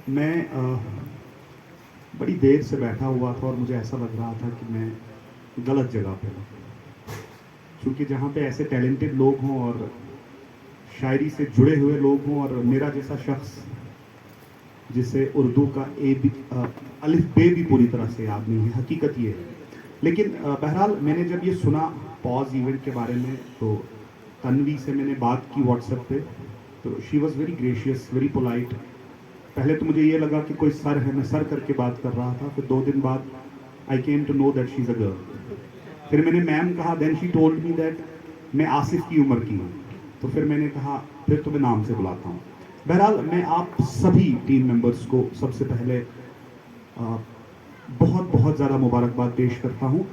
मैं बड़ी देर से बैठा हुआ था और मुझे ऐसा लग रहा था कि मैं गलत जगह पे हूँ, क्योंकि जहाँ पे ऐसे टैलेंटेड लोग हों और शायरी से जुड़े हुए लोग हों और मेरा जैसा शख्स जिसे उर्दू का अलिफ बे भी पूरी तरह से याद नहीं है, हकीकत ये है। लेकिन बहरहाल मैंने जब ये सुना पॉज इवेंट के बारे में, तो तन्वी से मैंने बात की व्हाट्सएप पे, तो she was very gracious, very polite. पहले तो मुझे ये लगा कि कोई सर है, मैं सर करके बात कर रहा था। फिर 2 दिन बाद I came to know that she is a girl. फिर मैंने मैम कहा, then she told me that मैं आसिफ की उम्र की हूँ। तो फिर मैंने कहा फिर तुम्हें नाम से बुलाता हूँ। बहरहाल मैं आप सभी टीम मेंबर्स को सबसे पहले बहुत बहुत ज़्यादा मुबारकबाद पेश करता हूँ।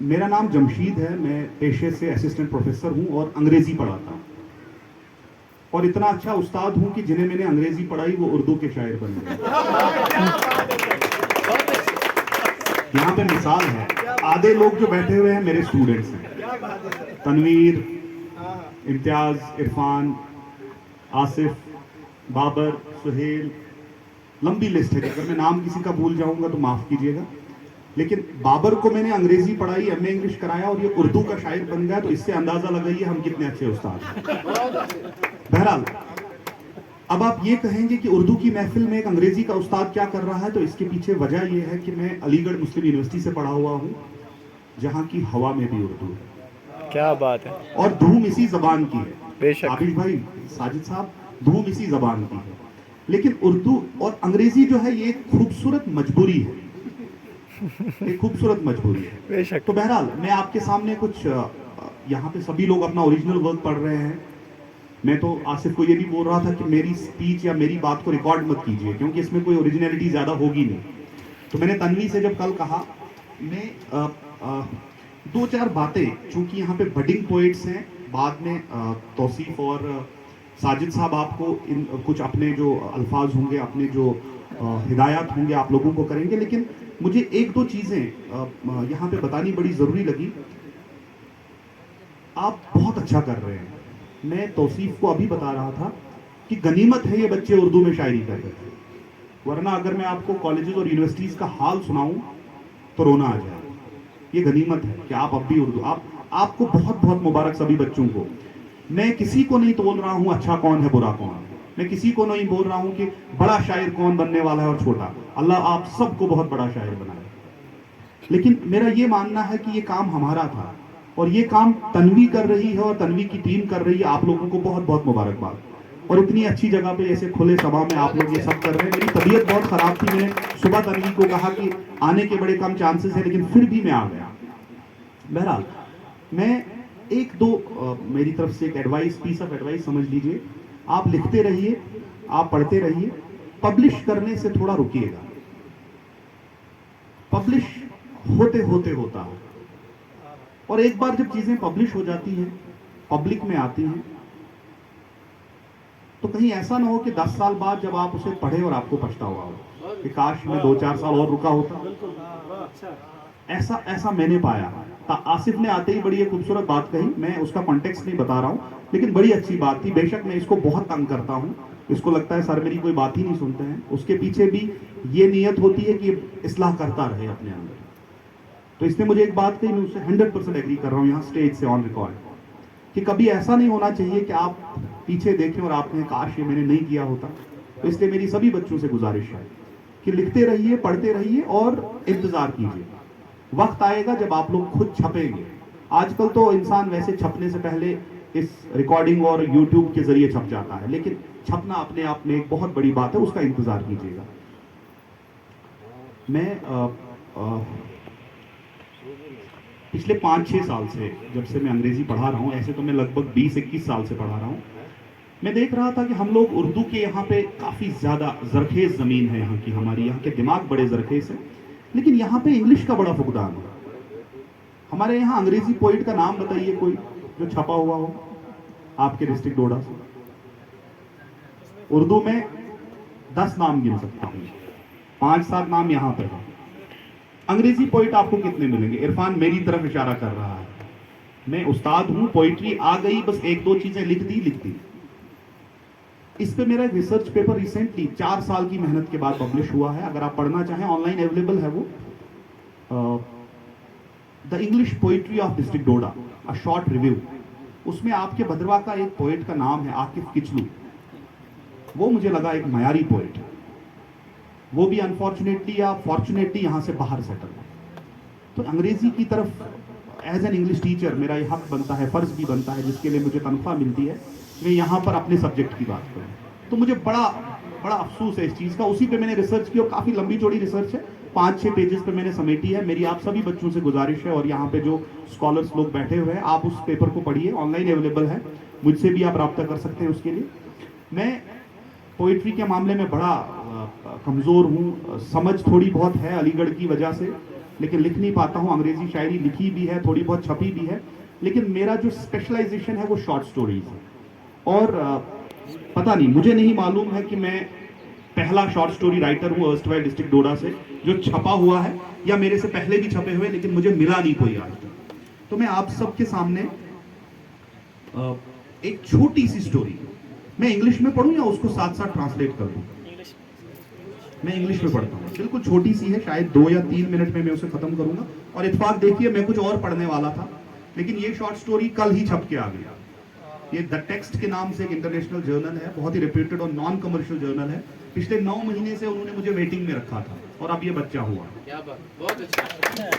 मेरा नाम जमशीद है, मैं पेशे से असिस्टेंट प्रोफेसर हूँ और अंग्रेज़ी पढ़ाता हूँ। और इतना अच्छा उस्ताद हूँ कि जिन्हें मैंने अंग्रेज़ी पढ़ाई वो उर्दू के शायर बन गए। यहाँ पे मिसाल है, आधे लोग जो बैठे हुए हैं मेरे स्टूडेंट्स हैं। तनवीर, इम्तियाज़, इरफान, आसिफ, बाबर, सुहेल, लंबी लिस्ट है। अगर मैं नाम किसी का भूल जाऊंगा तो माफ़ कीजिएगा। लेकिन बाबर को मैंने अंग्रेजी पढ़ाई, एमए इंग्लिश कराया और ये उर्दू का शायर बन गया, तो इससे अंदाजा लगाइए हम कितने अच्छे उस्ताद हैं। बहरहाल अब आप ये कहेंगे कि उर्दू की महफिल में एक अंग्रेजी का उस्ताद क्या कर रहा है, तो इसके पीछे वजह यह है कि मैं अलीगढ़ मुस्लिम यूनिवर्सिटी से पढ़ा हुआ हूँ, जहाँ की हवा में भी उर्दू है। क्या बात है। और धूम इसी जबान की है। बेशक। आबिश भाई, साजिद साहब, धूम इसी जबान की है। लेकिन उर्दू और अंग्रेजी जो है ये एक खूबसूरत मजबूरी है, एक खूबसूरत मजबूरी है। बेशक। तो बहरहाल मैं आपके सामने कुछ यहाँ पे सभी लोग अपना ओरिजिनल वर्क पढ़ रहे हैं। मैं तो आसिफ को ये भी बोल रहा था कि मेरी स्पीच या मेरी बात को रिकॉर्ड मत कीजिए, क्योंकि इसमें कोई ओरिजिनलिटी ज़्यादा होगी नहीं। तो मैंने तन्वी से जब कल कहा, मैं दो चार बातें, चूंकि यहाँ पे बडिंग पोइट्स हैं, बाद में तौसीफ और साजिद साहब आपको इन कुछ अपने जो अल्फाज होंगे, अपने जो हिदायत होंगे आप लोगों को करेंगे। लेकिन मुझे एक दो चीज़ें यहाँ पे बतानी बड़ी ज़रूरी लगी। आप बहुत अच्छा कर रहे हैं। मैं तौसीफ को अभी बता रहा था कि गनीमत है ये बच्चे उर्दू में शायरी कर रहे हैं, वरना अगर मैं आपको कॉलेजेस और यूनिवर्सिटीज़ का हाल सुनाऊं तो रोना आ जाए। ये गनीमत है कि आप अब भी उर्दू, आपको बहुत बहुत मुबारक सभी बच्चों को। मैं किसी को नहीं तोल रहा हूं अच्छा कौन है बुरा कौन है, मैं किसी को नहीं बोल रहा हूं कि बड़ा शायर कौन बनने वाला है और छोटा। अल्लाह आप सबको बहुत बड़ा शायर बनाए। लेकिन मेरा ये मानना है कि ये काम हमारा था और ये काम तन्वी कर रही है और तन्वी की टीम कर रही है। आप लोगों को बहुत बहुत मुबारकबाद। और इतनी अच्छी जगह पे ऐसे खुले सभा में आप लोग ये सब कर रहे हैं। मेरी तबीयत बहुत ख़राब थी, मैंने सुबह तन्वी को कहा कि आने के बड़े कम चांसेस हैं, लेकिन फिर भी मैं आ गया। बहरहाल मैं एक दो मेरी तरफ से एक एडवाइस, पीस ऑफ एडवाइस समझ लीजिए। आप लिखते रहिए, आप पढ़ते रहिए, पब्लिश करने से थोड़ा रुकिएगा। पब्लिश होते होते होता है, और एक बार जब चीज़ें पब्लिश हो जाती हैं, पब्लिक में आती हैं, तो कहीं ऐसा ना हो कि 10 साल बाद जब आप उसे पढ़े और आपको पछतावा हो कि काश मैं 2-4 साल और रुका होता। ऐसा मैंने पाया। आसिफ ने आते ही बड़ी एक खूबसूरत बात कही, मैं उसका कॉन्टेक्स्ट नहीं बता रहा हूँ, लेकिन बड़ी अच्छी बात थी। बेशक मैं इसको बहुत तंग करता हूँ, इसको लगता है सर मेरी कोई बात ही नहीं सुनते हैं। उसके पीछे भी ये नीयत होती है कि इस्लाह करता रहे अपने अंदर। तो इसने मुझे एक बात कही, मैं उससे 100% एग्री कर रहा हूँ यहाँ स्टेज से ऑन रिकॉर्ड, कि कभी ऐसा नहीं होना चाहिए कि आप पीछे देखें और आपने काश ये मैंने नहीं किया होता। तो इसलिए मेरी सभी बच्चों से गुजारिश है कि लिखते रहिए, पढ़ते रहिए और इंतजार कीजिए। वक्त आएगा जब आप लोग खुद छपेंगे। आजकल तो इंसान वैसे छपने से पहले इस रिकॉर्डिंग और यूट्यूब के जरिए छप जाता है, लेकिन छपना अपने आप में एक बहुत बड़ी बात है, उसका इंतजार कीजिएगा। मैं पिछले 5-6 साल से, जब से मैं अंग्रेजी पढ़ा रहा हूँ, ऐसे तो मैं लगभग 20-21 साल से पढ़ा रहा हूँ, मैं देख रहा था कि हम लोग उर्दू के यहाँ पे काफ़ी ज़्यादा जरखेज़ ज़मीन है यहाँ की, हमारी यहाँ के दिमाग बड़े जरखेज़ हैं, लेकिन यहाँ पे इंग्लिश का बड़ा फुकदान है। हमारे यहाँ अंग्रेजी पोइट का नाम बताइए कोई जो छपा हुआ हो आपके डिस्ट्रिक्ट डोडा से। उर्दू में 10 नाम गिन सकता हूँ, 5-7 नाम यहाँ पे है। अंग्रेजी पोइट आपको कितने मिलेंगे? इरफान मेरी तरफ इशारा कर रहा है। मैं उस्ताद हूं, पोइट्री आ गई, बस एक दो चीजें लिख दी। इस पे मेरा एक रिसर्च पेपर रिसेंटली 4 साल की मेहनत के बाद पब्लिश हुआ है, अगर आप पढ़ना चाहें ऑनलाइन अवेलेबल है वो। The English poetry of district Doda, a short review. उसमें आपके भद्रवा का एक पोइट का नाम है आकिफ किचलू, वो मुझे लगा एक मयारी पोइट। वो भी अनफॉर्चुनेटली या फॉर्चुनेटली यहाँ से बाहर सेटल है। तो अंग्रेजी की तरफ एज एन इंग्लिश टीचर मेरा ये हक बनता है, फर्ज भी बनता है, जिसके लिए मुझे तनख्वाह मिलती है, मैं यहाँ पर अपने सब्जेक्ट की बात करूँ। तो मुझे बड़ा बड़ा अफसोस है इस चीज़ का। उसी पे मैंने रिसर्च की और काफ़ी लंबी चौड़ी रिसर्च है, 5-6 पेजेस पे मैंने समेटी है। मेरी आप सभी बच्चों से गुजारिश है, और यहाँ पे जो स्कॉलर्स लोग बैठे हुए हैं, आप उस पेपर को पढ़िए, ऑनलाइन अवेलेबल है, मुझसे भी आप रब्ता कर सकते हैं उसके लिए। मैं पोइट्री के मामले में बड़ा कमज़ोर हूँ, समझ थोड़ी बहुत है अलीगढ़ की वजह से, लेकिन लिख नहीं पाता हूँ। अंग्रेजी शायरी लिखी भी है, थोड़ी बहुत छपी भी है, लेकिन मेरा जो स्पेशलाइजेशन है वो शॉर्ट स्टोरीज है। और पता नहीं, मुझे नहीं मालूम है कि मैं पहला शॉर्ट स्टोरी राइटर हूँ अर्स्टवाइल डिस्ट्रिक्ट डोडा से जो छपा हुआ है, या मेरे से पहले भी छपे हुए, लेकिन मुझे मिला नहीं कोई आज तक। तो मैं आप सबके सामने एक छोटी सी स्टोरी, मैं इंग्लिश में पढ़ूं या उसको साथ साथ ट्रांसलेट कर दूं? मैं इंग्लिश में पढ़ता हूँ, बिल्कुल छोटी सी है, शायद 2 या 3 मिनट में मैं उसे खत्म करूंगा। और इत्तेफाक देखिए, मैं कुछ और पढ़ने वाला था, लेकिन ये शॉर्ट स्टोरी कल ही छप के आ गया। ये द टेक्स्ट के नाम से एक इंटरनेशनल जर्नल है, बहुत ही रेप्यूटेड और नॉन कमर्शियल जर्नल है। पिछले 9 महीने से उन्होंने मुझे वेटिंग में रखा था, और अब ये बच्चा हुआ। क्या बात, बहुत अच्छा।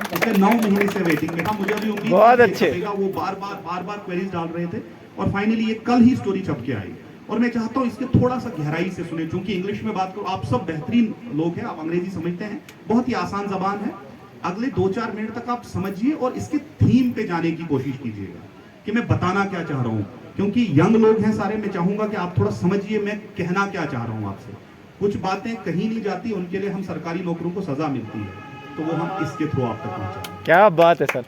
पिछले 9 महीने से वेटिंग में था, मुझे अभी उम्मीद बहुत अच्छे। वो बार बार क्वेरीज डाल रहे थे, और फाइनली ये कल ही स्टोरी छप के आई। और मैं चाहता हूँ इसके थोड़ा सा गहराई से सुने, क्योंकि इंग्लिश में बात करो, आप सब बेहतरीन लोग हैं, आप अंग्रेजी समझते हैं, बहुत ही आसान जबान है। अगले 2-4 मिनट तक आप समझिए और इसके थीम पे जाने की कोशिश कीजिएगा कि मैं बताना क्या चाह रहा हूँ, क्योंकि यंग लोग हैं सारे। मैं चाहूंगा कि आप थोड़ा समझिए मैं कहना क्या चाह रहा हूँ आपसे। कुछ बातें कहीं नहीं जाती, उनके लिए हम सरकारी नौकरों को सजा मिलती है, तो वो हम इसके थ्रू आप तक पहुंचाएं। क्या बात है सर।